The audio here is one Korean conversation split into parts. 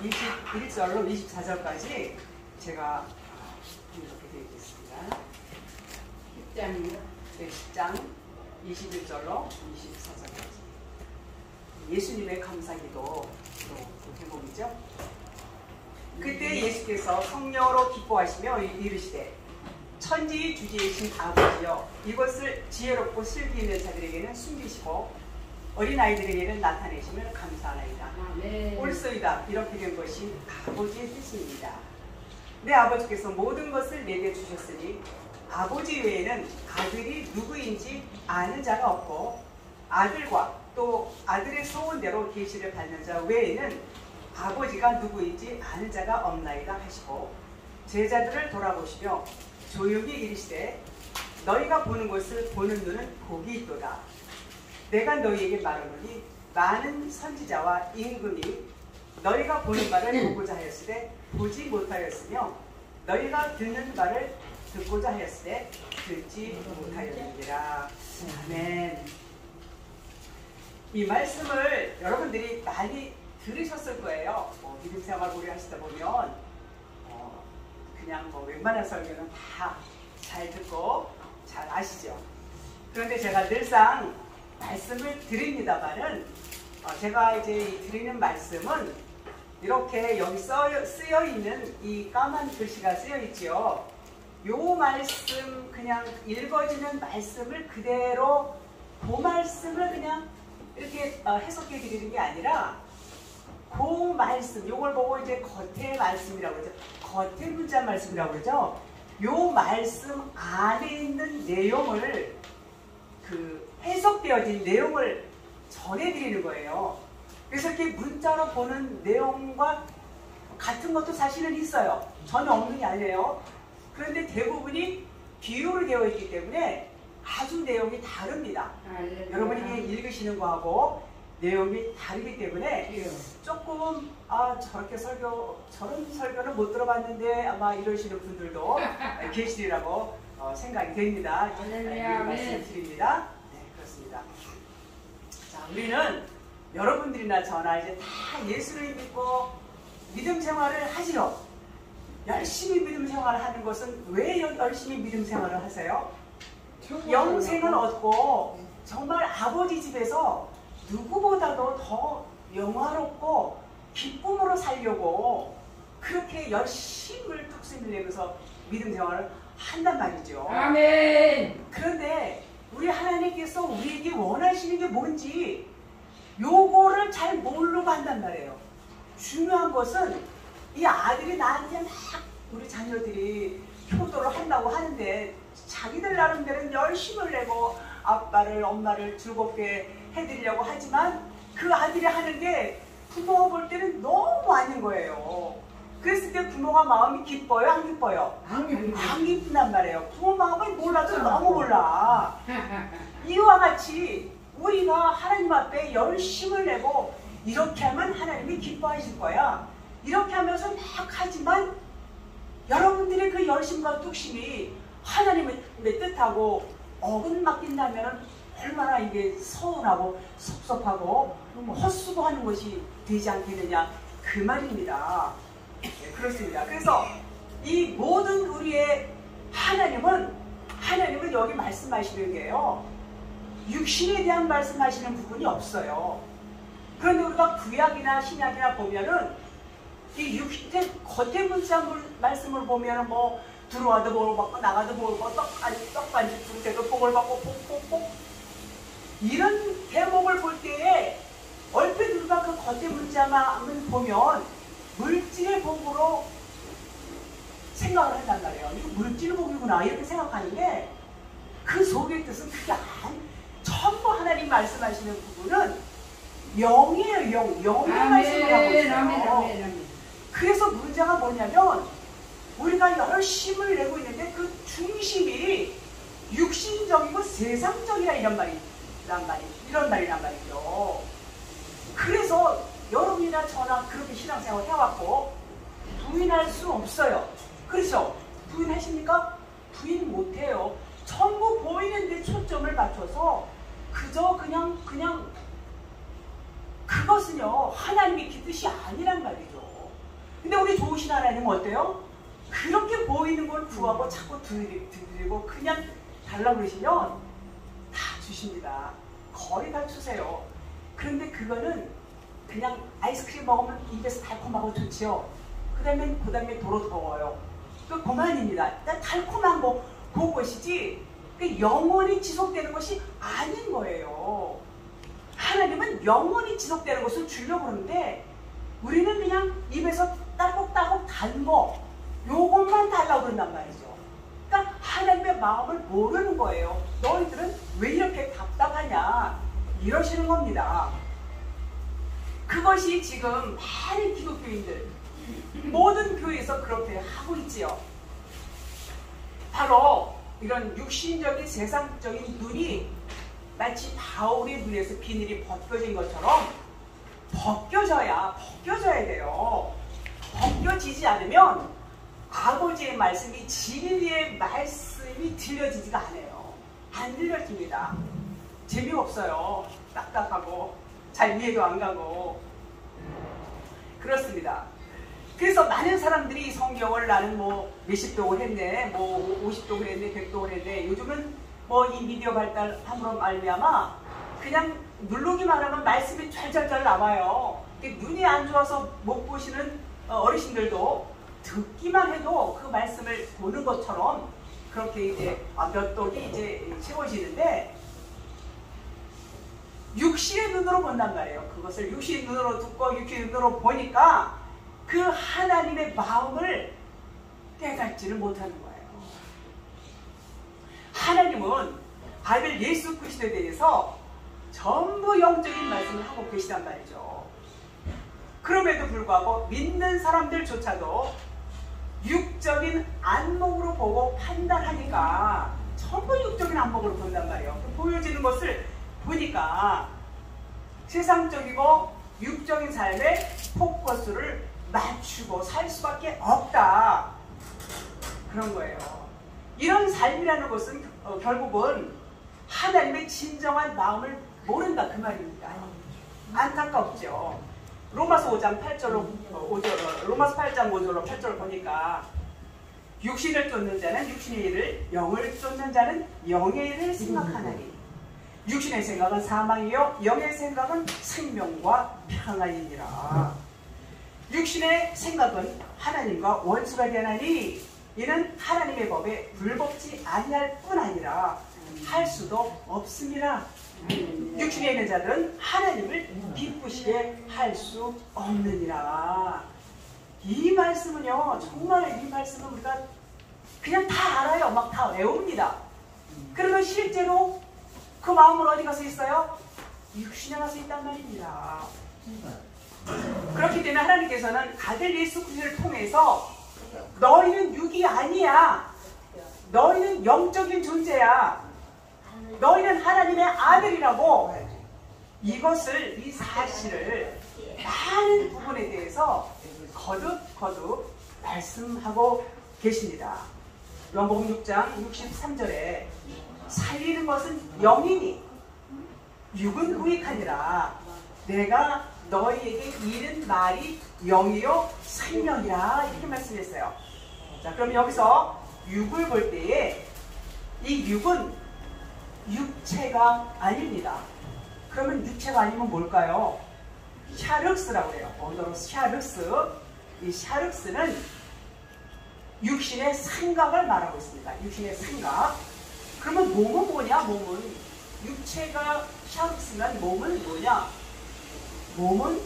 21절로 24절까지 제가 이렇게 되어 있겠습니다. 10장이요? 네, 10장 21절로 24절까지. 예수님의 감사기도 제목이죠. 그때 예수께서 성령으로 기뻐하시며 이르시되 천지의 주지이신 아버지여 이것을 지혜롭고 슬기 있는 자들에게는 숨기시고 어린아이들에게는 나타내심을 감사하나이다. 옳소이다. 이렇게 된 것이 아버지의 뜻입니다. 내 아버지께서 모든 것을 내게 주셨으니 아버지 외에는 아들이 누구인지 아는 자가 없고 아들과 또 아들의 소원대로 계시를 받는 자 외에는 아버지가 누구인지 아는 자가 없나이다 하시고 제자들을 돌아보시며 조용히 이르시되 너희가 보는 것을 보는 눈은 복이 있도다. 내가 너희에게 말하노니 많은 선지자와 임금이 너희가 보는 바를 보고자 하였으되 보지 못하였으며 너희가 듣는 바를 듣고자 하였으되 듣지 못하였느니라. 아멘. 이 말씀을 여러분들이 많이 들으셨을 거예요. 믿음 생활 오래 하시다 보면 그냥 웬만한 설교는 다 잘 듣고 잘 아시죠. 그런데 제가 늘상 말씀을 드립니다만은 제가 이제 드리는 말씀은 이렇게 여기 쓰여 있는 이 까만 글씨가 쓰여 있지요. 요 말씀 그냥 읽어지는 말씀을 그대로 그 말씀을 그냥 이렇게 해석해 드리는 게 아니라 그 말씀, 요걸 보고 이제 겉의 말씀이라고 그러죠. 겉의 문자 말씀이라고 그러죠. 요 말씀 안에 있는 내용을 해석되어진 내용을 전해드리는 거예요. 그래서 이렇게 문자로 보는 내용과 같은 것도 사실은 있어요. 전혀 없는 게 아니에요. 그런데 대부분이 비유로 되어 있기 때문에 아주 내용이 다릅니다. 여러분이 읽으시는 거하고 내용이 다르기 때문에 조금 저런 설교는 못 들어봤는데 아마 이러시는 분들도 계시리라고 생각이 됩니다. 말씀을 드립니다. 네, 그렇습니다. 자, 우리는 여러분들이나 저나 이제 다 예수를 믿고 믿음 생활을 하지요. 열심히 믿음 생활을 하는 것은 왜 열심히 믿음 생활을 하세요? 영생을 얻고 정말 아버지 집에서 누구보다도 더 영화롭고 기쁨으로 살려고 그렇게 열심을 뚝심을 내면서 믿음 생활을 한단 말이죠. 아멘. 그런데 우리 하나님께서 우리에게 원하시는 게 뭔지 요거를 잘 모르고 한단 말이에요. 중요한 것은 이 아들이 나한테 막 우리 자녀들이 효도를 한다고 하는데 자기들 나름대로는 열심을 내고 아빠를 엄마를 즐겁게 해드리려고 하지만 그 아들이 하는 게 부모가 볼 때는 너무 아닌 거예요. 그랬을 때 부모가 마음이 기뻐요? 안 기뻐요? 안 기쁜단 말이에요. 부모 마음을 몰라도 너무 몰라. 이와 같이 우리가 하나님 앞에 열심을 내고 이렇게 하면 하나님이 기뻐하실 거야. 이렇게 하면서 막 하지만 여러분들의 그 열심과 뚝심이 하나님의 뜻하고 어긋맞긴다면 얼마나 이게 서운하고 섭섭하고 헛수고하는 것이 되지 않겠느냐 그 말입니다. 네, 그렇습니다. 그래서 이 모든 우리의 하나님은 여기 말씀하시는 게요. 육신에 대한 말씀하시는 부분이 없어요. 그런데 우리가 구약이나 신약이나 보면은 이 육신 겉의 문자 말씀을 보면은 뭐 들어와도 복을 받고 나가도 복을 받고 떡반지 부를 때도 복을 받고 복복복 이런 대목을 볼 때에 얼핏 우리가 그 겉의 문자만 보면 물질의 복으로 생각을 한단 말이에요. 이거 물질의 복이구나 이렇게 생각하는데 그 속의 뜻은 그게 전부 하나님 말씀하시는 부분은 영이에요. 영의 말씀을 하고 있어요. 그래서 문제가 뭐냐면 우리가 열심을 내고 있는데 그 중심이 육신적이고 세상적이라 이런 말이란 말이죠. 그래서 여러분이나 저나 그렇게 신앙생활 해왔고 부인할 수 없어요. 그렇죠? 부인하십니까? 부인 못해요. 전부 보이는데 초점을 맞춰서 그저 그냥 그것은요 하나님의 뜻이 아니란 말이죠. 근데 우리 좋으신 하나님은 어때요? 그렇게 보이는 걸 구하고 자꾸 드리고 그냥 달라고 그러시면 다 주십니다. 거의 다 주세요. 그런데 그거는 그냥 아이스크림 먹으면 입에서 달콤하고 좋지요. 그 다음에 도로 더워요. 그 그만입니다. 달콤한 거 그것이지 영원히 지속되는 것이 아닌 거예요. 하나님은 영원히 지속되는 것을 주려고 하는데 우리는 그냥 입에서 따곡따곡 단 거 요것만 달라고 그런단 말이죠. 그러니까 하나님의 마음을 모르는 거예요. 너희들은 왜 이렇게 답답하냐 이러시는 겁니다. 그것이 지금 많은 기독교인들 모든 교회에서 그렇게 하고 있지요. 바로 이런 육신적인 세상적인 눈이 마치 바울의 눈에서 비늘이 벗겨진 것처럼 벗겨져야 돼요. 벗겨지지 않으면 아버지의 말씀이 진리의 말씀이 들려지지가 않아요. 안 들려집니다. 재미없어요. 딱딱하고 잘 이해도 안 가고 그렇습니다. 그래서 많은 사람들이 성경을 나는 뭐 몇십 독을 했네, 뭐 50독을 했네, 100독을 했네. 요즘은 뭐 이 미디어 발달함으로 말미암아 그냥 누르기만 하면 말씀이 잘 나와요. 눈이 안 좋아서 못 보시는 어르신들도 듣기만 해도 그 말씀을 보는 것처럼 그렇게 이제 몇 독이 이제 채워지는데 육신의 눈으로 본단 말이에요. 그것을 육신의 눈으로 듣고 육신의 눈으로 보니까 그 하나님의 마음을 깨닫지를 못하는 거예요. 하나님은 아들 예수 그리스도에 대해서 전부 영적인 말씀을 하고 계시단 말이죠. 그럼에도 불구하고 믿는 사람들조차도 육적인 안목으로 보고 판단하니까 전부 육적인 안목으로 본단 말이에요. 보여지는 것을 보니까 세상적이고 육적인 삶에 포커스를 맞추고 살 수밖에 없다. 그런 거예요. 이런 삶이라는 것은 결국은 하나님의 진정한 마음을 모른다 그 말입니다. 안타깝죠. 로마서 5장 8절로 로마서 8장 5절로 8절을 보니까 육신을 쫓는 자는 육신의 일을, 영을 쫓는 자는 영의 일을 생각하나니 육신의 생각은 사망이요 영의 생각은 생명과 평안이니라. 육신의 생각은 하나님과 원수가 되나니 이는 하나님의 법에 불법지 아니할 뿐 아니라 할 수도 없습니다. 육신에 있는 자들은 하나님을 기쁘시게 할 수 없느니라. 이 말씀은요, 정말 이 말씀은 우리가 그냥 다 알아요. 막 다 외웁니다. 그러면 실제로 그 마음은 어디 가서 있어요? 육신에 가서 있단 말입니다. 그렇기 때문에 하나님께서는 아들 예수 그리스도를 통해서 너희는 육이 아니야. 너희는 영적인 존재야. 너희는 하나님의 아들이라고 이것을, 이 사실을 많은 부분에 대해서 거듭 말씀하고 계십니다. 요한복음 6장 63절에 살리는 것은 영이니 육은 무익하니라. 내가 너희에게 이른 말이 영이요 생명이라 이렇게 말씀했어요. 자, 그럼 여기서 육을 볼 때에 이 육은 육체가 아닙니다. 그러면 육체가 아니면 뭘까요? 샤륵스라고 해요. 언어로 샤륵스. 이 샤륵스는 육신의 생각을 말하고 있습니다. 육신의 생각. 그러면 몸은 뭐냐? 몸은 육체가 샤륵스면 몸은 뭐냐? 몸은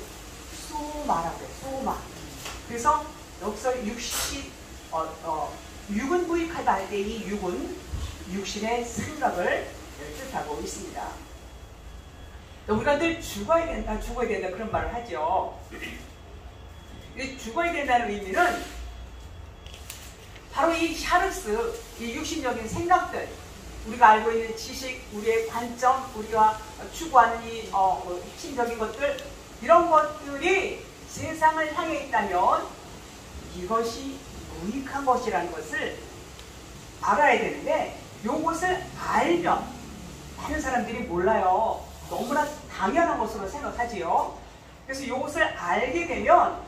소마라고 해요. 소마. 그래서 여기서 육은 무익하다 할 때 이 육은 육신의 생각을 뜻하고 있습니다. 우리가 늘 죽어야 된다 그런 말을 하죠. 죽어야 된다는 의미는 바로 이 샤르스, 이 육신적인 생각들, 우리가 알고 있는 지식, 우리의 관점, 우리가 추구하는 이 핵심적인 것들, 이런 것들이 세상을 향해 있다면 이것이 무익한 것이라는 것을 알아야 되는데, 이것을 알면 많은 사람들이 몰라요. 너무나 당연한 것으로 생각하지요. 그래서 이것을 알게 되면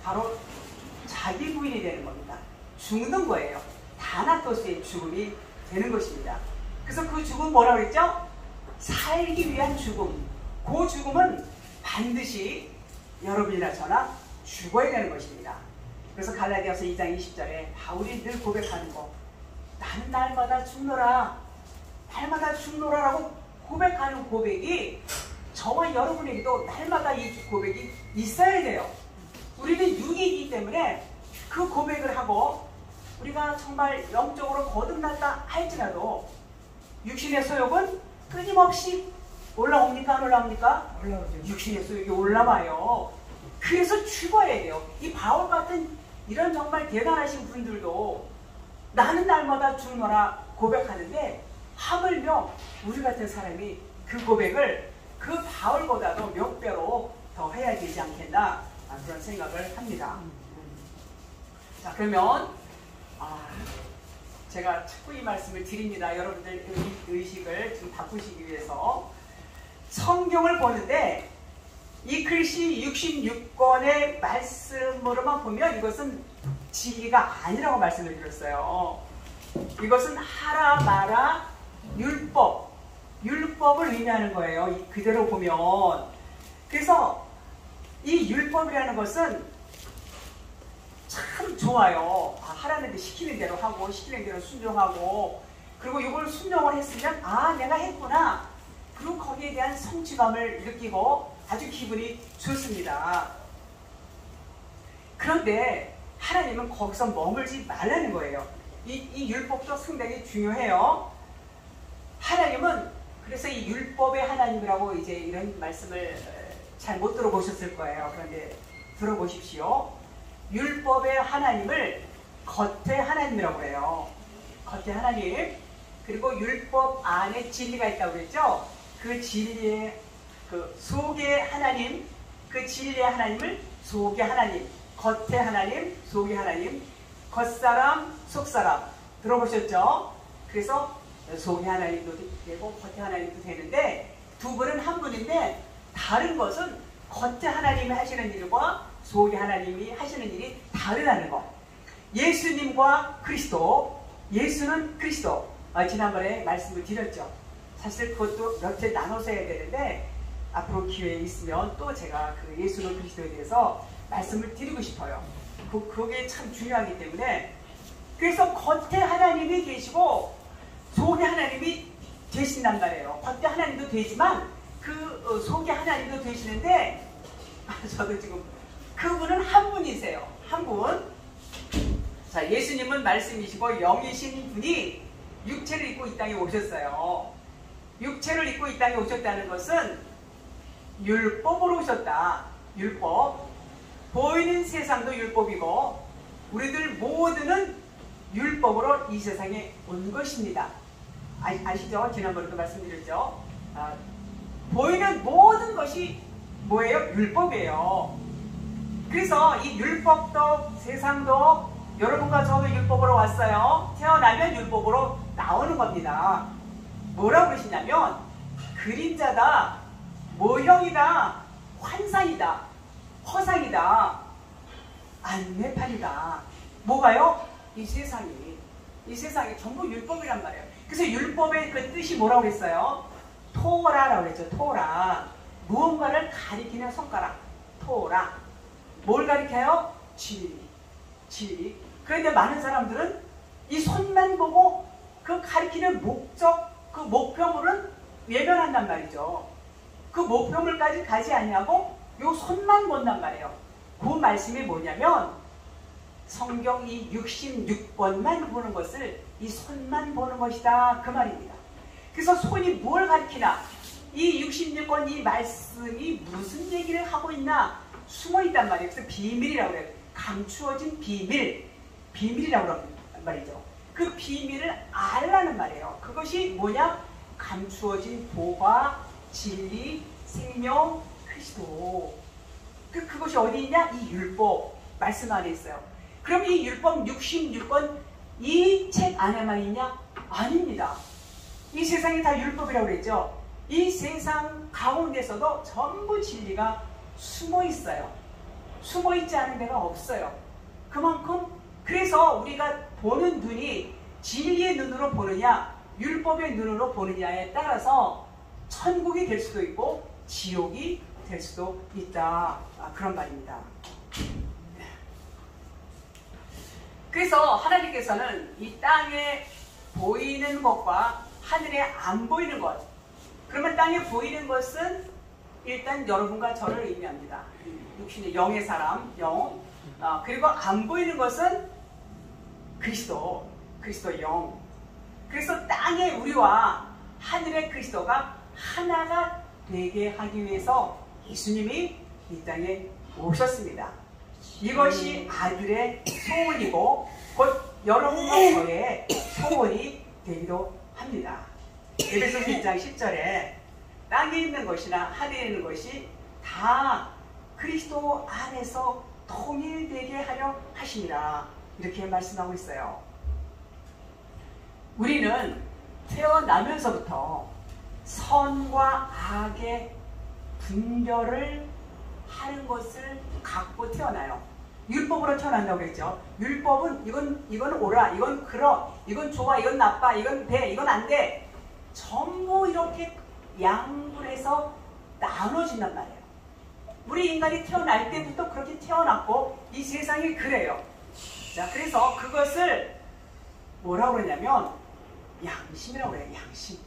바로 자기 부인이 되는 겁니다. 죽는 거예요. 다나토스의 죽음이 되는 것입니다. 그래서 그 죽음 뭐라고 그랬죠? 살기 위한 죽음. 그 죽음은 반드시 여러분이나 저나 죽어야 되는 것입니다. 그래서 갈라디아서 2장 20절에 바울이 늘 고백하는 거, 나는 날마다 죽노라, 날마다 죽노라라고 고백하는 고백이 저와 여러분에게도 날마다 이 고백이 있어야 돼요. 우리는 육이기 때문에 그 고백을 하고 우리가 정말 영적으로 거듭났다 할지라도 육신의 소욕은 끊임없이 올라옵니까? 안 올라옵니까? 올라오죠. 육신의 소욕이 올라와요. 그래서 죽어야 돼요. 이 바울 같은 이런 정말 대단하신 분들도 나는 날마다 죽노라 고백하는데 하물며 우리 같은 사람이 그 고백을 그 바울보다도 몇 배로 더 해야 되지 않겠나 그런 생각을 합니다. 자, 그러면 제가 자꾸 이 말씀을 드립니다. 여러분들 의식을 좀 바꾸시기 위해서 성경을 보는데 이 글씨 66권의 말씀으로만 보면 이것은 진리가 아니라고 말씀을 드렸어요. 이것은 하라 마라 율법을 의미하는 거예요. 그대로 보면. 그래서 이 율법이라는 것은 참 좋아요. 하라는 데 시키는 대로 하고 시키는 대로 순종하고, 그리고 이걸 순종을 했으면 내가 했구나. 그리고 거기에 대한 성취감을 느끼고 아주 기분이 좋습니다. 그런데 하나님은 거기서 머물지 말라는 거예요. 이 율법도 상당히 중요해요. 하나님은 그래서 이 율법의 하나님이라고 이제 이런 말씀을 잘 못 들어보셨을 거예요. 그런데 들어보십시오. 율법의 하나님을 겉의 하나님이라고 해요. 겉의 하나님. 그리고 율법 안에 진리가 있다고 그랬죠. 그 진리의 그 속의 하나님, 그 진리의 하나님을 속의 하나님, 겉의 하나님, 속의 하나님, 겉사람, 속사람 들어보셨죠? 그래서 속의 하나님도 되고 겉의 하나님도 되는데 두 분은 한 분인데 다른 것은 겉의 하나님이 하시는 일과 속의 하나님이 하시는 일이 다르다는 거. 예수님과 그리스도, 예수는 그리스도. 지난번에 말씀을 드렸죠. 사실 그것도 몇 회 나눠서 해야 되는데 앞으로 기회 있으면 또 제가 그 예수는 그리스도에 대해서 말씀을 드리고 싶어요. 그게 참 중요하기 때문에. 그래서 겉에 하나님이 계시고 속에 하나님이 되신단 말이에요. 겉에 하나님도 되지만 그 속에 하나님도 되시는데 저도 지금 그분은 한 분이세요. 한 분. 자, 예수님은 말씀이시고 영이신 분이 육체를 입고 이 땅에 오셨어요. 육체를 입고 이 땅에 오셨다는 것은 율법으로 오셨다. 율법. 보이는 세상도 율법이고 우리들 모두는 율법으로 이 세상에 온 것입니다. 아시죠? 지난번에도 말씀드렸죠? 보이는 모든 것이 뭐예요? 율법이에요. 그래서 이 율법도 세상도 여러분과 저도 율법으로 왔어요. 태어나면 율법으로 나오는 겁니다. 뭐라고 그러시냐면 그림자다, 모형이다, 환상이다, 허상이다, 안내판이다. 뭐가요? 이 세상이 전부 율법이란 말이에요. 그래서 율법의 그 뜻이 뭐라고 그랬어요? 토라라고 그랬죠. 토라. 무언가를 가리키는 손가락. 토라. 뭘 가리켜요? 진리. 그런데 많은 사람들은 이 손만 보고 그 가리키는 목적, 그 목표물은 외면한단 말이죠. 그 목표물까지 가지 않냐고 요 손만 본단 말이에요. 그 말씀이 뭐냐면 성경 이 66번만 보는 것을 이 손만 보는 것이다. 그 말입니다. 그래서 손이 뭘 가리키나? 이 66권 이 말씀이 무슨 얘기를 하고 있나? 숨어 있단 말이에요. 그래서 비밀이라고 그래요. 감추어진 비밀이라고 그런 말이죠. 그 비밀을 알라는 말이에요. 그것이 뭐냐? 감추어진 보화, 진리, 생명, 그리스도. 그것이 어디 있냐? 이 율법 말씀 안에 있어요. 그럼 이 율법 66권 이 책 안에만 있냐? 아닙니다. 이 세상이 다 율법이라고 그랬죠. 이 세상 가운데서도 전부 진리가 숨어 있어요. 숨어 있지 않은 데가 없어요. 그만큼 그래서 우리가 보는 눈이 진리의 눈으로 보느냐 율법의 눈으로 보느냐에 따라서 천국이 될 수도 있고 지옥이 될 수도 있다. 그런 말입니다. 그래서 하나님께서는 이 땅에 보이는 것과 하늘에 안 보이는 것, 그러면 땅에 보이는 것은 일단 여러분과 저를 의미합니다. 육신의 영의 사람, 영. 그리고 안 보이는 것은 그리스도의 영. 그래서 땅의 우리와 하늘의 그리스도가 하나가 되게 하기 위해서 예수님이 이 땅에 오셨습니다. 이것이 아들의 소원이고 곧 여러분과 저의 소원이 되기도 합니다. 에베소서 1장 10절에 땅에 있는 것이나 하늘에 있는 것이 다 그리스도 안에서 통일되게 하려 하심이라 이렇게 말씀하고 있어요. 우리는 태어나면서부터 선과 악의 분별을 하는 것을 갖고 태어나요. 율법으로 태어난다고 그랬죠. 율법은 이건 옳아, 이건 그러, 이건 좋아, 이건 나빠, 이건 돼, 이건 안 돼. 전부 이렇게 양분해서 나눠진단 말이에요. 우리 인간이 태어날 때부터 그렇게 태어났고 이 세상이 그래요. 자, 그래서 그것을 뭐라고 그러냐면 양심이라고 그래요. 양심.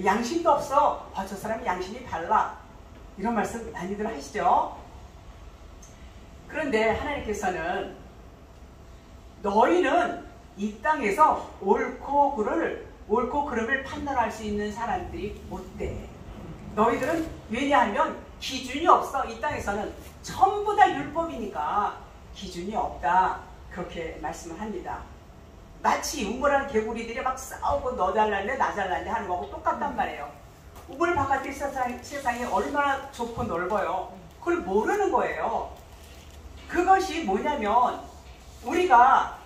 양심도 없어. 저 사람이 양심이 달라. 이런 말씀 많이들 하시죠. 그런데 하나님께서는 너희는 이 땅에서 옳고 그름을 판단할 수 있는 사람들이 못 돼. 너희들은 왜냐하면 기준이 없어. 이 땅에서는 전부 다 율법이니까 기준이 없다. 그렇게 말씀을 합니다. 마치 우물한 개구리들이 막 싸우고 너 잘났네 나 잘났네 하는 거하고 똑같단 말이에요. 우물 바깥의 세상이 얼마나 좁고 넓어요. 그걸 모르는 거예요. 그것이 뭐냐면 우리가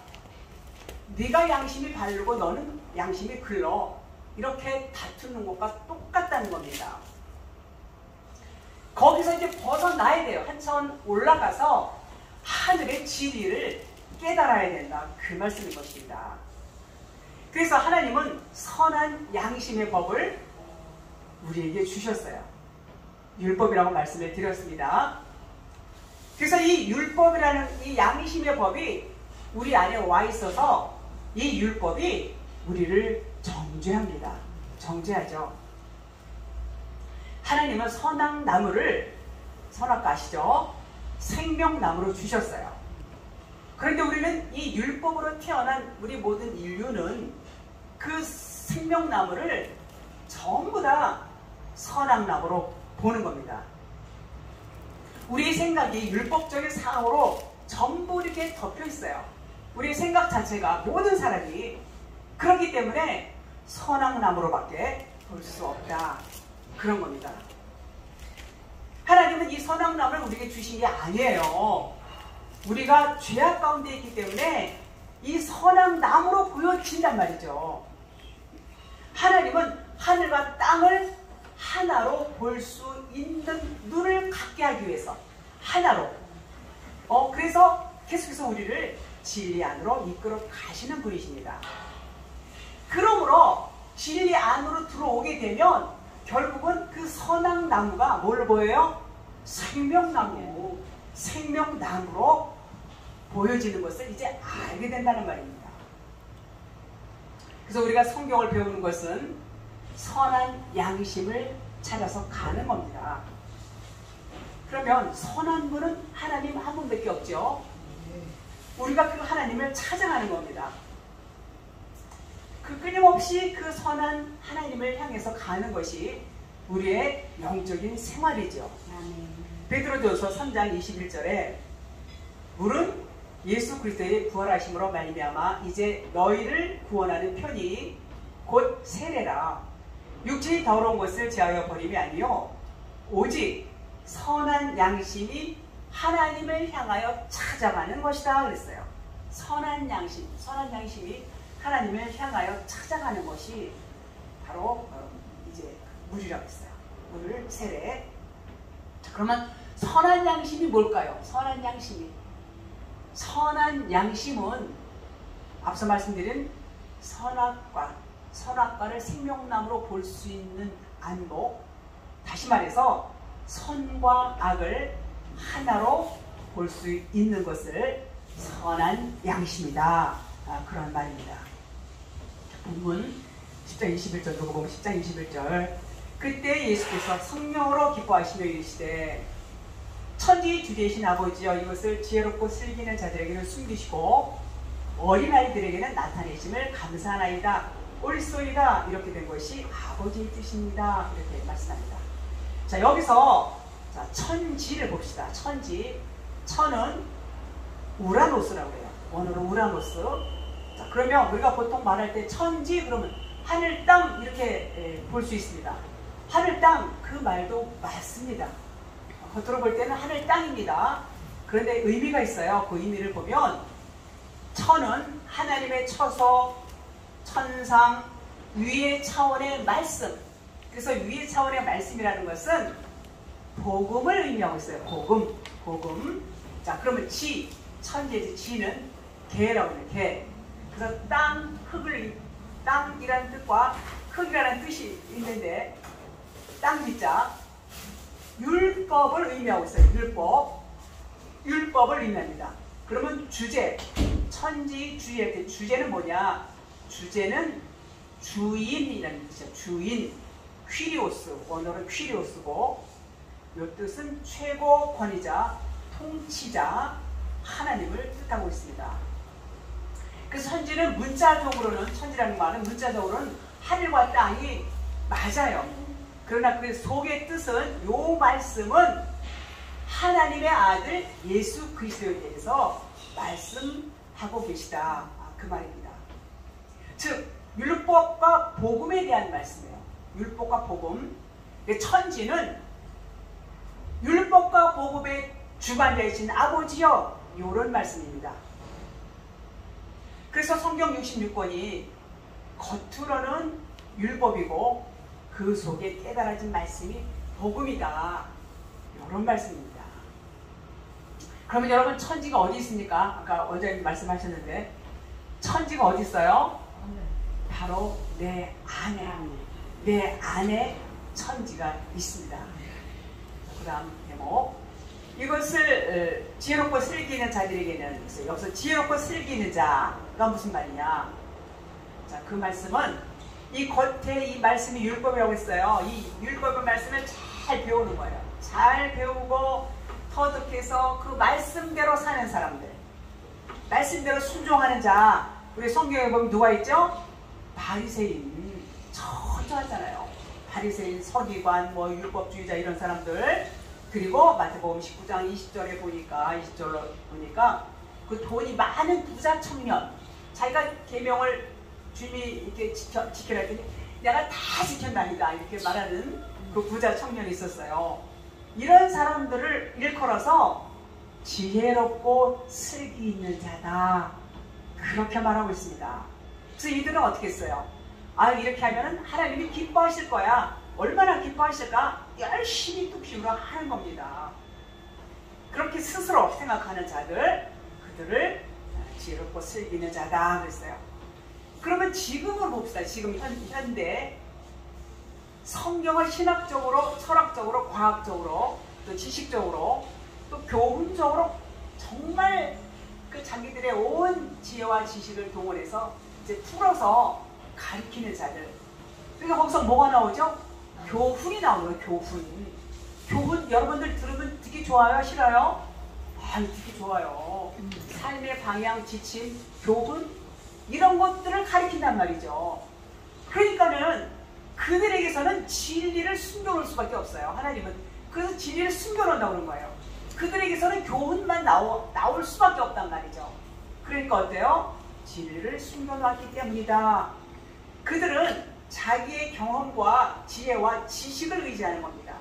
네가 양심이 바르고 너는 양심이 글러 이렇게 다투는 것과 똑같다는 겁니다. 거기서 이제 벗어나야 돼요. 한참 올라가서 하늘의 진리를 깨달아야 된다. 그 말씀인 것입니다. 그래서 하나님은 선한 양심의 법을 우리에게 주셨어요. 율법이라고 말씀을 드렸습니다. 그래서 이 율법이라는 이 양심의 법이 우리 안에 와 있어서 이 율법이 우리를 정죄합니다. 정죄하죠. 하나님은 선악나무를 선악과 아시죠? 생명나무로 주셨어요. 그런데 우리는 이 율법으로 태어난 우리 모든 인류는 그 생명나무를 전부 다 선악나무로 보는 겁니다. 우리의 생각이 율법적인 사고로 전부 이렇게 덮여 있어요. 우리의 생각 자체가 모든 사람이 그렇기 때문에 선악나무로밖에 볼 수 없다. 그런 겁니다. 하나님은 이 선악나무를 우리에게 주신 게 아니에요. 우리가 죄악 가운데 있기 때문에 이 선악나무로 보여진단 말이죠. 하나님은 하늘과 땅을 하나로 볼 수 있는 눈을 갖게 하기 위해서 하나로 그래서 계속해서 우리를 진리 안으로 이끌어 가시는 분이십니다. 그러므로 진리 안으로 들어오게 되면 결국은 그 선악나무가 뭘 보여요? 생명나무로 보여지는 것을 이제 알게 된다는 말입니다. 그래서 우리가 성경을 배우는 것은 선한 양심을 찾아서 가는 겁니다. 그러면 선한 분은 하나님 한 분밖에 없죠. 우리가 그 하나님을 찾아가는 겁니다. 그 끊임없이 그 선한 하나님을 향해서 가는 것이 우리의 영적인 생활이죠. 베드로전서 3장 21절에 물은 예수 그리스도의 부활하심으로 말미암아 이제 너희를 구원하는 편이 곧 세례라. 육체의 더러운 것을 제하여 버림이 아니요 오직 선한 양심이 하나님을 향하여 찾아가는 것이다 그랬어요. 선한 양심이 하나님을 향하여 찾아가는 것이 바로 이제 물이라고 했어요. 물, 세례. 그러면 선한 양심이 뭘까요? 선한 양심이 선한 양심은 앞서 말씀드린 선악과를 생명나무로 볼 수 있는 안목, 다시 말해서 선과 악을 하나로 볼 수 있는 것을 선한 양심이다. 그런 말입니다. 본문 10장 21절 누가복음 10장 21절 그때 예수께서 성령으로 기뻐하시며 이르시되 천지 주되신 아버지여 이것을 지혜롭고 슬기는 자들에게는 숨기시고 어린아이들에게는 나타내심을 감사하나이다. 옳소이다. 이렇게 된 것이 아버지의 뜻입니다. 이렇게 말씀합니다. 자, 여기서 자, 천지를 봅시다. 천지. 천은 우라노스라고 해요. 원어로 우라노스. 자, 그러면 우리가 보통 말할 때 천지 그러면 하늘, 땅 이렇게 볼 수 있습니다. 하늘, 땅 그 말도 맞습니다. 겉으로 볼 때는 하늘, 땅입니다. 그런데 의미가 있어요. 그 의미를 보면 천은 하나님의 처소, 천상, 위의 차원의 말씀. 그래서 위의 차원의 말씀이라는 것은 복음을 의미하고 있어요. 복음. 자, 그러면 지, 천지의 지는 개라고 해요. 개. 그래서 땅, 땅이라는 뜻과 흙이라는 뜻이 있는데 땅 지자 율법을 의미하고 있어요. 율법을 의미합니다. 그러면 주제, 천지 주의 때 주제는 뭐냐? 주제는 주인이라는 뜻이죠. 주인, 퀴리오스, 원어로 퀴리오스고 이 뜻은 최고 권위자, 통치자, 하나님을 뜻하고 있습니다. 그래서 천지는 문자적으로는, 천지라는 말은 문자적으로는 하늘과 땅이 맞아요. 그러나 그 속의 뜻은, 요 말씀은 하나님의 아들 예수 그리스도에 대해서 말씀하고 계시다. 그 말입니다. 즉 율법과 복음에 대한 말씀이에요. 율법과 복음. 천지는 율법과 복음의 주관자이신 아버지여, 이런 말씀입니다. 그래서 성경 66권이 겉으로는 율법이고 그 속에 깨달아진 말씀이 복음이다. 이런 말씀입니다. 그러면 여러분 천지가 어디 있습니까? 아까 원장님 말씀하셨는데 천지가 어디 있어요? 바로 내 안에 천지가 있습니다. 그 다음 제목, 이것을 지혜롭고 슬기는 자들에게는 있어요. 여기서 지혜롭고 슬기는 자가 무슨 말이냐? 자, 그 말씀은 이 겉에 이 말씀이 율법이라고 했어요. 이 율법의 말씀을 잘 배우는 거예요. 잘 배우고 터득해서 그 말씀대로 사는 사람들, 말씀대로 순종하는 자. 우리 성경에 보면 누가 있죠? 바리새인, 철저하잖아요. 바리새인, 서기관, 율법주의자 이런 사람들. 그리고 마태복음 19장 20절에 보니까 그 돈이 많은 부자 청년, 자기가 계명을 주님이 이렇게 지켜라 했더니 내가 다 지켰나이다 이렇게 말하는 그 부자 청년이 있었어요. 이런 사람들을 일컬어서 지혜롭고 슬기 있는 자다, 그렇게 말하고 있습니다. 그래서 이들은 어떻게 했어요? 이렇게 하면 하나님이 기뻐하실 거야. 얼마나 기뻐하실까? 열심히 뚝심으로 하는 겁니다. 그렇게 스스로 생각하는 자들, 그들을 지혜롭고 슬기 있는 자다 그랬어요. 그러면 지금을 봅시다. 지금 현대 성경을 신학적으로, 철학적으로, 과학적으로, 또 지식적으로, 또 교훈적으로 정말 그 자기들의 온 지혜와 지식을 동원해서 이제 풀어서 가르치는 자들. 그러니까 거기서 뭐가 나오죠? 교훈이 나오는 거예요. 교훈 여러분들 들으면 듣기 좋아요? 싫어요? 듣기 좋아요. 삶의 방향, 지침, 교훈 이런 것들을 가르친단 말이죠. 그러니까는 그들에게서는 진리를 숨겨놓을 수밖에 없어요. 하나님은 그래서 진리를 숨겨놓는다고 그런 거예요. 그들에게서는 교훈만 나올 수밖에 없단 말이죠. 그러니까 어때요? 진리를 숨겨놨기 때문이다. 그들은 자기의 경험과 지혜와 지식을 의지하는 겁니다.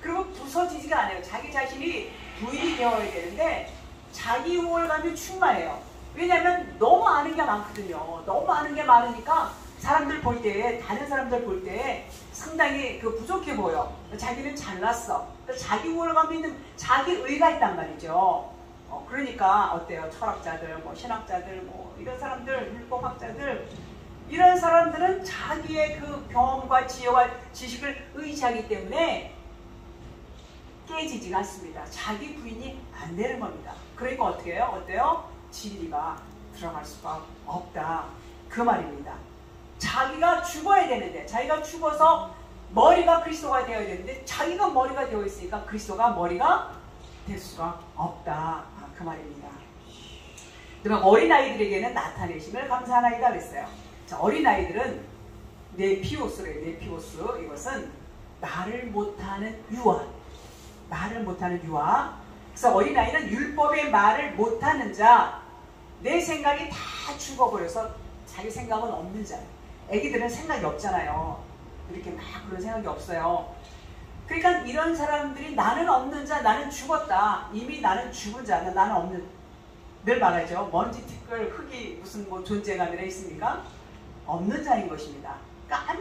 그리고 부서지지가 않아요. 자기 자신이 부인이 되어야 되는데 자기 우월감이 충만해요. 왜냐하면 너무 아는 게 많거든요. 너무 아는 게 많으니까 사람들 볼 때, 다른 사람들 볼 때 상당히 부족해 보여. 자기는 잘났어. 자기 우월감이 있는, 자기 의가 있단 말이죠. 그러니까 어때요? 철학자들, 뭐 신학자들, 뭐 이런 사람들, 율법학자들, 이런 사람들은 자기의 그 경험과 지혜와 지식을 의지하기 때문에 깨지지가 않습니다. 자기 부인이 안 되는 겁니다. 그러니까 어떻게 해요? 어때요? 진리가 들어갈 수가 없다. 그 말입니다. 자기가 죽어야 되는데, 자기가 죽어서 머리가 그리스도가 되어야 되는데, 자기가 머리가 되어 있으니까 그리스도가 머리가 될 수가 없다. 그 말입니다. 그러면 어린아이들에게는 나타내심을 감사하나이다 그랬어요. 자, 어린아이들은 네피오스래요. 네피오스. 이것은 말을 못하는 유아. 말을 못하는 유아. 그래서 어린아이는 율법의 말을 못하는 자, 내 생각이 다 죽어버려서 자기 생각은 없는 자. 애기들은 생각이 없잖아요. 이렇게 막 그런 생각이 없어요. 그러니까 이런 사람들이 나는 없는 자, 나는 죽었다. 이미 나는 죽은 자, 나는 없는. 늘 말하죠. 먼지, 티끌, 흙이 무슨 뭐 존재감이라 있습니까? 없는 자인 것입니다. 그러니까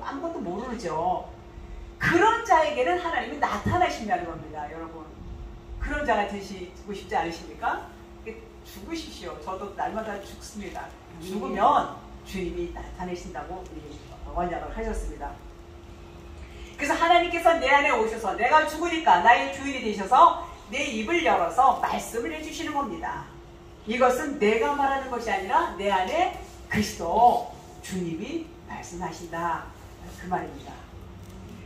아무것도 모르죠. 그런 자에게는 하나님이 나타나신다는 겁니다, 여러분. 그런 자가 되시고 싶지 않으십니까? 죽으십시오. 저도 날마다 죽습니다. 죽으면 주님이 나타내신다고 원약을 하셨습니다. 그래서 하나님께서 내 안에 오셔서 내가 죽으니까 나의 주인이 되셔서 내 입을 열어서 말씀을 해주시는 겁니다. 이것은 내가 말하는 것이 아니라 내 안에 그리스도 주님이 말씀하신다. 그 말입니다.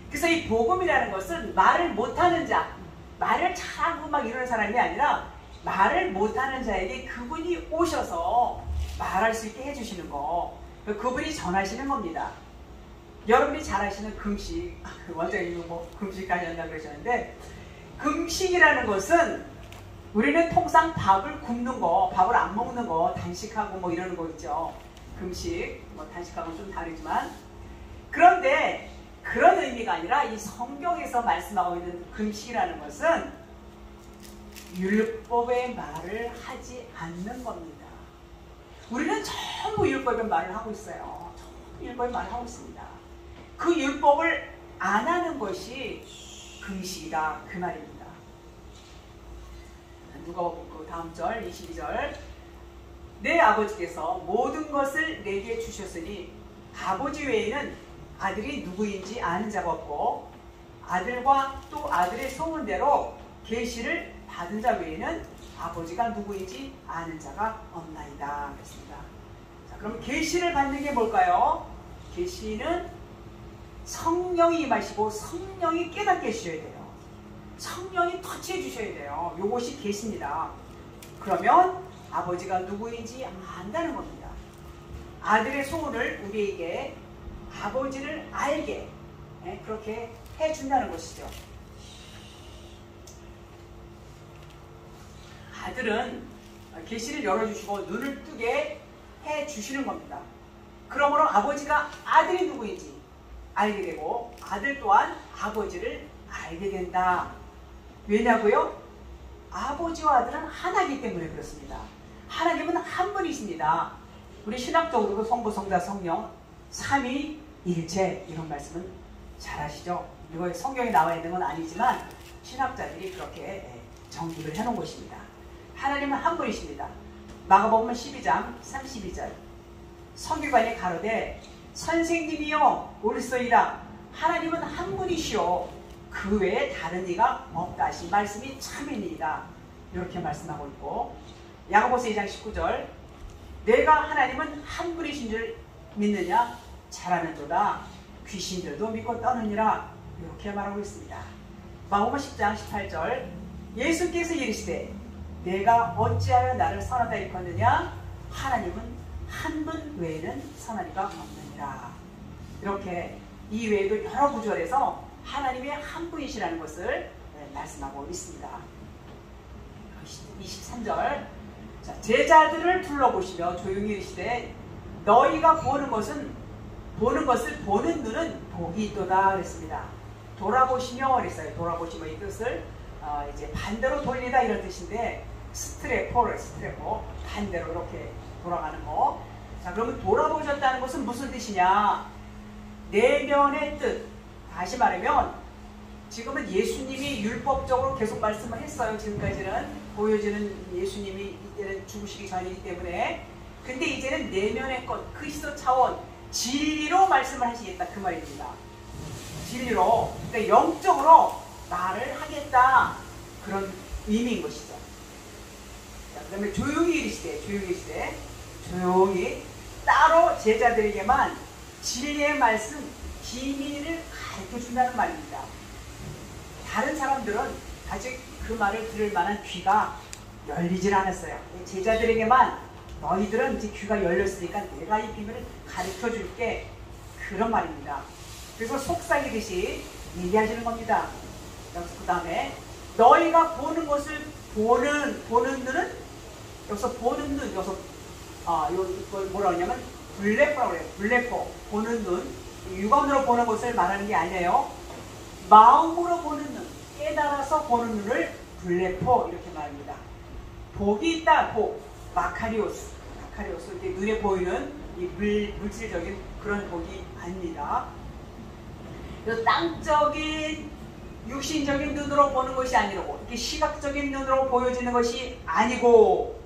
그래서 이 복음이라는 것은 말을 못하는 자, 말을 잘하고 막 이러는 사람이 아니라 말을 못하는 자에게 그분이 오셔서 말할 수 있게 해주시는 거, 그분이 전하시는 겁니다. 여러분이 잘 아시는 금식, 원장님은 뭐 금식까지 한다고 그러셨는데, 금식이라는 것은 우리는 통상 밥을 굶는 거, 밥을 안 먹는 거, 단식하고 뭐 이러는 거 있죠. 금식, 뭐 단식하고는 좀 다르지만, 그런데 그런 의미가 아니라 이 성경에서 말씀하고 있는 금식이라는 것은 율법의 말을 하지 않는 겁니다. 우리는 전부 율법의 말을 하고 있어요. 전부 율법의 말을 하고 있습니다. 그 율법을 안 하는 것이 금식이다. 그 말입니다. 누가복음 다음 절 22절, 내 아버지께서 모든 것을 내게 주셨으니 아버지 외에는 아들이 누구인지 아는 자가 없고 아들과 또 아들의 소원대로 계시를 받은 자 외에는 아버지가 누구인지 아는 자가 없나이다. 그랬습니다. 자, 그럼 계시를 받는 게 뭘까요? 계시는 성령이 임하시고 성령이 깨닫게 해주셔야 돼요. 성령이 터치해 주셔야 돼요. 요것이 계시입니다. 그러면 아버지가 누구인지 안다는 겁니다. 아들의 소원을 우리에게 아버지를 알게 그렇게 해준다는 것이죠. 아들은 계시를 열어주시고 눈을 뜨게 해주시는 겁니다. 그러므로 아버지가 아들이 누구인지 알게 되고 아들 또한 아버지를 알게 된다. 왜냐고요? 아버지와 아들은 하나이기 때문에 그렇습니다. 하나님은 한 분이십니다. 우리 신학적으로도 성부, 성자, 성령 삼위일체 이런 말씀은 잘 아시죠? 이거 성경에 나와 있는 건 아니지만 신학자들이 그렇게 정립을 해놓은 것입니다. 하나님은 한 분이십니다. 마가복음 12장 32절, 서기관이 가로되 선생님이여 옳소이다. 하나님은 한 분이시오. 그 외에 다른 이가 없다 하신 말씀이 참이니이다. 이렇게 말씀하고 있고, 야고보서 2장 19절, 내가 하나님은 한 분이신 줄 믿느냐? 잘하는도다. 귀신들도 믿고 떠느니라. 이렇게 말하고 있습니다. 마가복음 10장 18절, 예수께서 이르시되 내가 어찌하여 나를 선하다 일컫느냐? 하나님은 한 분 외에는 선한 이가 없느니라. 이렇게 이 외에도 여러 구절에서 하나님의 한 분이시라는 것을 말씀하고 있습니다. 23절, 자, 제자들을 둘러보시며 조용히 이르시되 너희가 보는 것을 보는 눈은 복이 있도다 그랬습니다. 돌아보시며 그랬어요. 돌아보시며 이 뜻을 이제 반대로 돌리다 이런 뜻인데, 스트레포 반대로 이렇게 돌아가는 거. 자, 그러면 돌아보셨다는 것은 무슨 뜻이냐? 내면의 뜻. 다시 말하면 지금은 예수님이 율법적으로 계속 말씀을 했어요. 지금까지는 보여지는 예수님이 이제는 죽으시기 전이기 때문에, 근데 이제는 내면의 것, 그리스도 차원, 진리로 말씀을 하시겠다 그 말입니다. 진리로, 그러니까 영적으로 말을 하겠다, 그런 의미인 것이죠. 그 다음에 조용히 이르시되 조용히 따로 제자들에게만 진리의 말씀, 비밀을 가르쳐준다는 말입니다. 다른 사람들은 아직 그 말을 들을 만한 귀가 열리질 않았어요. 제자들에게만 너희들은 이제 귀가 열렸으니까 내가 이 비밀을 가르쳐줄게, 그런 말입니다. 그래서 속삭이듯이 얘기하시는 겁니다. 여기서 그 다음에 너희가 보는 것을 보는 눈은, 여기서 보는 눈, 여기서 이걸 뭐라 하냐면 블레포라고 그래요. 블레포, 보는 눈, 육안으로 보는 것을 말하는 게 아니에요. 마음으로 보는 눈, 깨달아서 보는 눈을 블레포 이렇게 말합니다. 복이 있다, 복, 마카리오스, 이렇게 눈에 보이는 이 물질적인 그런 복이 아닙니다. 땅적인 육신적인 눈으로 보는 것이 아니고, 이렇게 시각적인 눈으로 보여지는 것이 아니고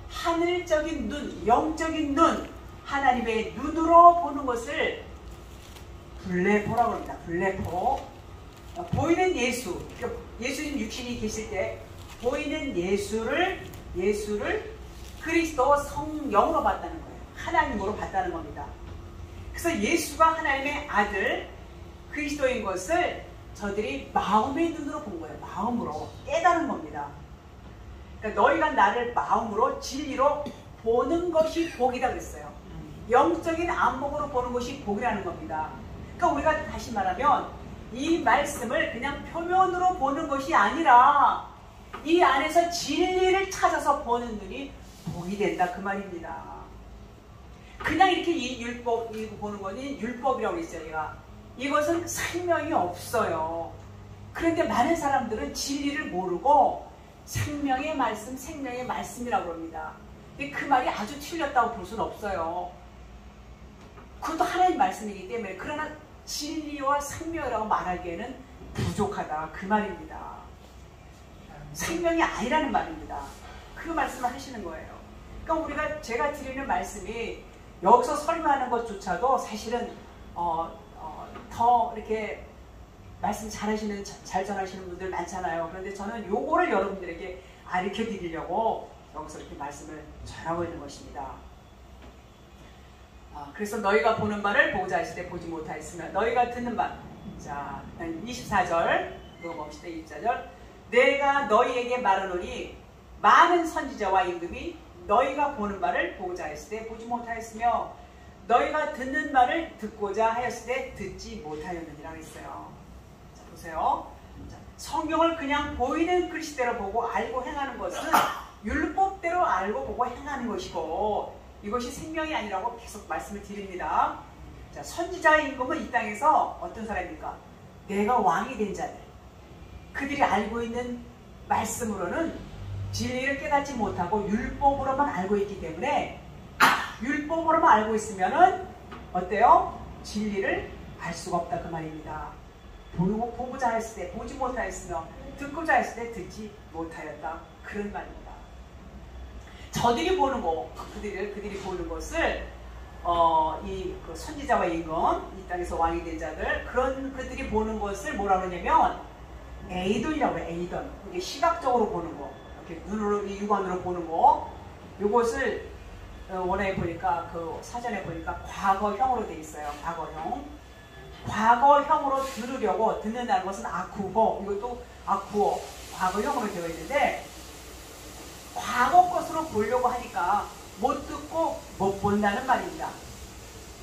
하늘적인 눈, 영적인 눈, 하나님의 눈으로 보는 것을 블레포라고 합니다. 블레포. 보이는 예수, 예수님 육신이 계실 때 보이는 예수를 그리스도 성령으로 봤다는 거예요. 하나님으로 봤다는 겁니다. 그래서 예수가 하나님의 아들 그리스도인 것을 저들이 마음의 눈으로 본 거예요. 마음으로 깨달은 겁니다. 그러니까 너희가 나를 마음으로 진리로 보는 것이 복이다 그랬어요. 영적인 안목으로 보는 것이 복이라는 겁니다. 그러니까 우리가 다시 말하면 이 말씀을 그냥 표면으로 보는 것이 아니라 이 안에서 진리를 찾아서 보는 눈이 복이 된다 그 말입니다. 그냥 이렇게 이 율법 이거 보는 거니 율법이라고 했어요. 제가 이것은 생명이 없어요. 그런데 많은 사람들은 진리를 모르고 생명의 말씀이라고 합니다. 근데 그 말이 아주 틀렸다고 볼 수는 없어요. 그것도 하나님 말씀이기 때문에, 그러나 진리와 생명이라고 말하기에는 부족하다 그 말입니다. 생명이 아니라는 말입니다. 그 말씀을 하시는 거예요. 그러니까 제가 드리는 말씀이 여기서 설명하는 것조차도 사실은 더 이렇게 말씀 잘 전하시는 분들 많잖아요. 그런데 저는 요거를 여러분들에게 가르쳐 드리려고 여기서 이렇게 말씀을 전하고 있는 것입니다. 그래서 너희가 보는 바를 보고자 하시되 보지 못하였으며 너희가 듣는 바, 자 24절 읽어봅시다. 24절 내가 너희에게 말하노니 많은 선지자와 임금이 너희가 보는 바를 보고자 하였을 때 보지 못하였으며 너희가 듣는 말을 듣고자 하였을 때 듣지 못하였느니라 했어요. 자, 보세요. 자, 성경을 그냥 보이는 글씨대로 보고 알고 행하는 것은 율법대로 알고 보고 행하는 것이고, 이것이 생명이 아니라고 계속 말씀을 드립니다. 자, 선지자의 임금은 이 땅에서 어떤 사람입니까? 내가 왕이 된 자들, 그들이 알고 있는 말씀으로는 진리를 깨닫지 못하고 율법으로만 알고 있기 때문에, 율법으로만 알고 있으면은 어때요? 진리를 알 수가 없다 그 말입니다. 보고자 했을 때 보지 못하였으며 듣고자 했을 때 듣지 못하였다 그런 말입니다. 저들이 보는 거, 그들이 보는 것을 그 선지자와 임금, 이 땅에서 왕이 된 자들, 그런 그들이 보는 것을 뭐라고 하냐면 에이돈이라고 해요. 에이돈. 이게 시각적으로 보는 거, 이렇게 눈으로, 육안으로 보는 거. 이것을 원어에 보니까, 그 사전에 보니까 과거형으로 돼 있어요. 과거형. 과거형으로 들으려고, 듣는다는 것은 아쿠고, 이것도 아쿠어, 과거형으로 되어 있는데, 과거 것으로 보려고 하니까 못 듣고 못 본다는 말입니다.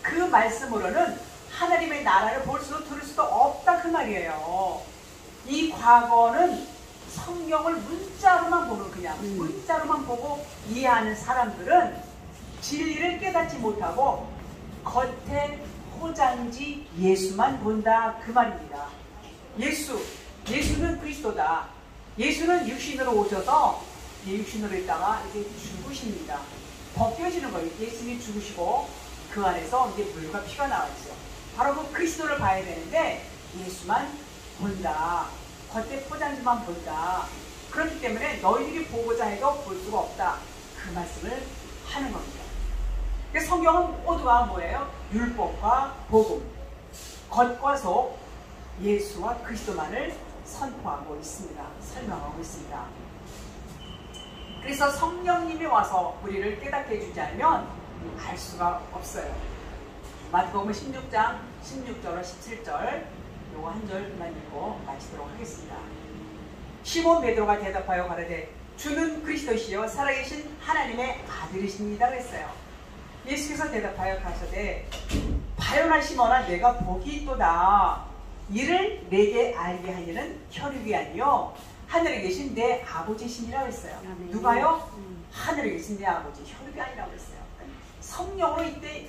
그 말씀으로는 하나님의 나라를 볼 수도 들을 수도 없다 그 말이에요. 이 과거는 성경을 문자로만 보는, 그냥 문자로만 보고 이해하는 사람들은 진리를 깨닫지 못하고 겉에 포장지 예수만 본다 그 말입니다. 예수는 그리스도다. 예수는 육신으로 오셔서 육신으로 있다가 이제 죽으십니다. 벗겨지는 거예요. 예수님이 죽으시고 그 안에서 이제 물과 피가 나왔죠. 바로 그 그리스도를 봐야 되는데 예수만 본다. 겉에 포장지만 본다. 그렇기 때문에 너희들이 보고자 해도 볼 수가 없다. 그 말씀을 하는 겁니다. 성경은 모두가 뭐예요? 율법과 복음, 겉과 속, 예수와 그리스도만을 선포하고 있습니다. 설명하고 있습니다. 그래서 성령님이 와서 우리를 깨닫게 해주지 않으면 알 수가 없어요. 마태복음 16장 16절로 17절 요거 한 절만 읽고 마치도록 하겠습니다. 시몬 베드로가 대답하여 가라되 주는 그리스도시요 살아계신 하나님의 아들이십니다 그랬어요. 예수께서 대답하여 가라사대 바요나 시몬아 내가 복이 있도다. 이를 내게 알게 하니는 혈육이 아니요 하늘에 계신 내 아버지시니라고 했어요. 누가요? 하늘에 계신 내 아버지, 혈육이 아니라고 했어요. 성령으로 이때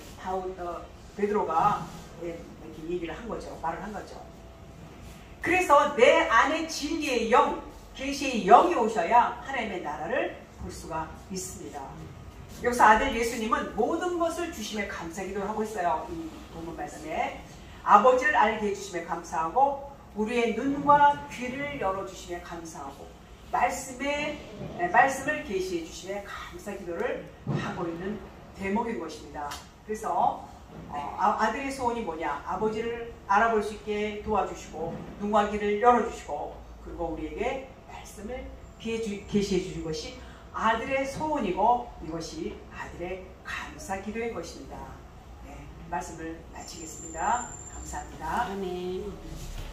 베드로가 이렇게 얘기를 한 거죠. 말을 한 거죠. 그래서 내 안에 진리의 영, 계시의 영이 오셔야 하나님의 나라를 볼 수가 있습니다. 여기서 아들 예수님은 모든 것을 주심에 감사기도를 하고 있어요. 이 본문 말씀에 아버지를 알게 해주심에 감사하고 우리의 눈과 귀를 열어주심에 감사하고 말씀을 계시해 주심에 감사기도를 하고 있는 대목인 것입니다. 그래서 아들의 소원이 뭐냐? 아버지를 알아볼 수 있게 도와주시고 눈과 귀를 열어주시고 그리고 우리에게 말씀을 계시해 주신 것이 아들의 소원이고 이것이 아들의 감사기도인 것입니다. 네, 말씀을 마치겠습니다. 감사합니다. 아멘.